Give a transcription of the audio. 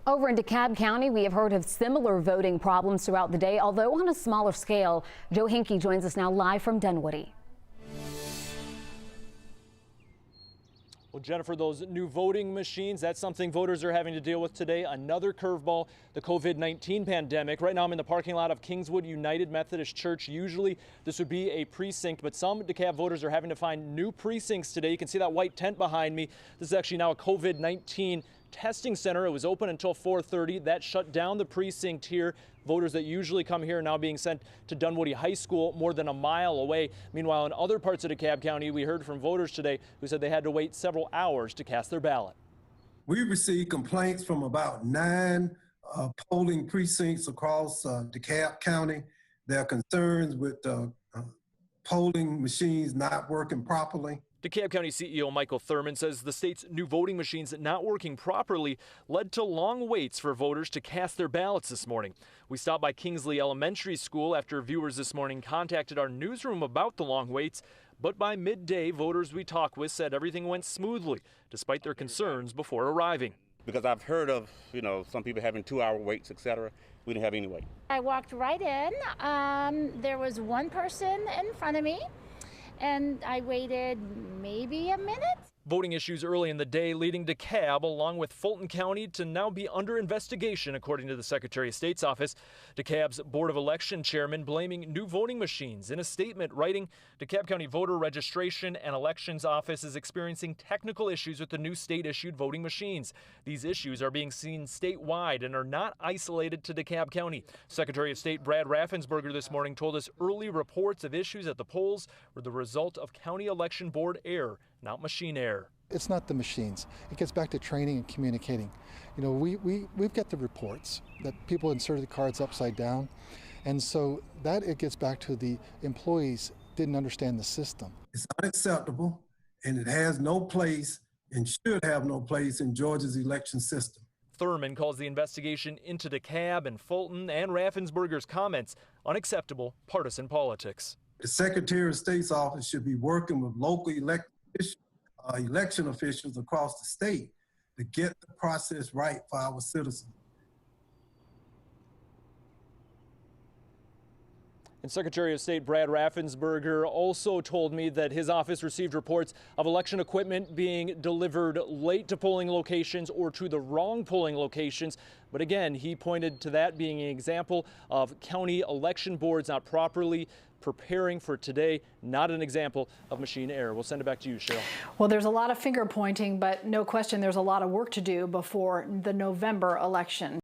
Over in DeKalb County, we have heard of similar voting problems throughout the day, although on a smaller scale. Joe Hinkey joins us now live from Dunwoody. Well, Jennifer, those new voting machines, that's something voters are having to deal with today. Another curveball, the COVID-19 pandemic. Right now I'm in the parking lot of Kingswood United Methodist Church. Usually this would be a precinct, but some DeKalb voters are having to find new precincts today. You can see that white tent behind me. This is actually now a COVID-19 testing center. It was open until 4:30. That shut down the precinct here. Voters that usually come here are now being sent to Dunwoody High School, more than a mile away. Meanwhile, in other parts of DeKalb County, we heard from voters today who said they had to wait several hours to cast their ballot. We received complaints from about 9 polling precincts across DeKalb County. There are concerns with polling machines not working properly. DeKalb County CEO Michael Thurman says the state's new voting machines not working properly led to long waits for voters to cast their ballots this morning. We stopped by Kingsley Elementary School after viewers this morning contacted our newsroom about the long waits. But by midday, voters we talked with said everything went smoothly, despite their concerns before arriving. Because I've heard of, some people having 2-hour waits, etc. We didn't have any wait. I walked right in. There was one person in front of me, and I waited maybe a minute. Voting issues early in the day leading DeKalb, along with Fulton County, to now be under investigation, according to the Secretary of State's office. DeKalb's Board of Election chairman blaming new voting machines. In a statement writing, DeKalb County Voter Registration and Elections Office is experiencing technical issues with the new state-issued voting machines. These issues are being seen statewide and are not isolated to DeKalb County. Secretary of State Brad Raffensperger this morning told us early reports of issues at the polls were the result of county election board error, not machine error. It's not the machines. It gets back to training and communicating. We've got the reports that people inserted the cards upside down, and so that it gets back to the employees didn't understand the system. It's unacceptable, and it has no place and should have no place in Georgia's election system. Thurman calls the investigation into DeKalb and Fulton and Raffensperger's comments unacceptable partisan politics. The Secretary of State's office should be working with local election officials across the state to get the process right for our citizens. And Secretary of State Brad Raffensperger also told me that his office received reports of election equipment being delivered late to polling locations or to the wrong polling locations. But again, he pointed to that being an example of county election boards not properly preparing for today, not an example of machine error. We'll send it back to you, Cheryl. Well, there's a lot of finger pointing, but no question there's a lot of work to do before the November election.